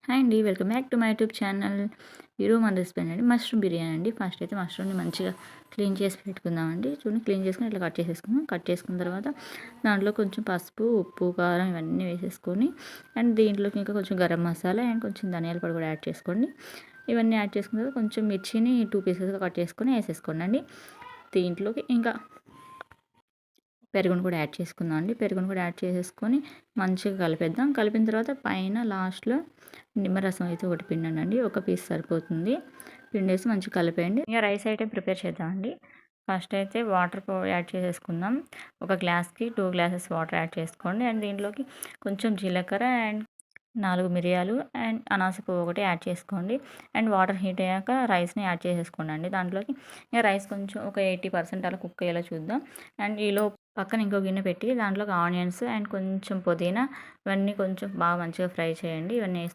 Hi అండి. Welcome back to my YouTube channel. ఈరోజు మన రెసిపీ అండి మష్రూమ్ బిర్యానీ అండి. ఫస్ట్ అయితే మష్రూమ్ని మంచిగా క్లీన్ చేసి పెట్టుకుందామండి. చూడండి, క్లీన్ చేసుకొని ఇట్లా కట్ చేసేసుకుందాం. కట్ చేసుకున్న తర్వాత దాంట్లో కొంచెం పసుపు, ఉప్పు, కారం ఇవన్నీ వేసేసుకొని అండ్ దీంట్లోకి ఇంకా కొంచెం గరం మసాలా అండ్ కొంచెం ధనియాల పొడి కూడా యాడ్ చేసుకోండి. ఇవన్నీ యాడ్ చేసుకున్న తర్వాత కొంచెం మిర్చిని 2 పీసెస్గా కట్ చేసుకొని వేసేసుకోండి అండి. దీంట్లోకి ఇంకా పెరుగును కూడా యాడ్ చేసుకుందాం అండి. పెరుగును కూడా యాడ్ చేసేసుకొని మంచిగా కలిపేద్దాం. కలిపిన తర్వాత పైన లాస్ట్‌లో నిమ్మరసం అయితే ఒకటి పిండండి. ఒక పీస్ సరిపోతుంది. పిండేసి మంచిగా కలిపేయండి. ఇక రైస్ ఐటెం ప్రిపేర్ చేద్దామండి. ఫస్ట్ అయితే వాటర్ యాడ్ చేసేసుకుందాం. ఒక గ్లాస్‌కి 2 గ్లాసెస్ వాటర్ యాడ్ చేసుకోండి. అండ్ దీంట్లోకి కొంచెం జీలకర్ర అండ్ 4 మిరియాలు అండ్ అనాస పువ్వు ఒకటి యాడ్ చేసుకోండి. అండ్ వాటర్ హీట్ అయ్యాక రైస్ని యాడ్ చేసేసుకోండి. దాంట్లోకి ఇక రైస్ కొంచెం ఒక 80% అలా కుక్ అయ్యేలా చూద్దాం. అండ్ ఈలోపు పక్కన ఇంకో గిన్నె పెట్టి దాంట్లోకి ఆనియన్స్ అండ్ కొంచెం పుదీనా ఇవన్నీ కొంచెం బాగా మంచిగా ఫ్రై చేయండి. ఇవన్నీ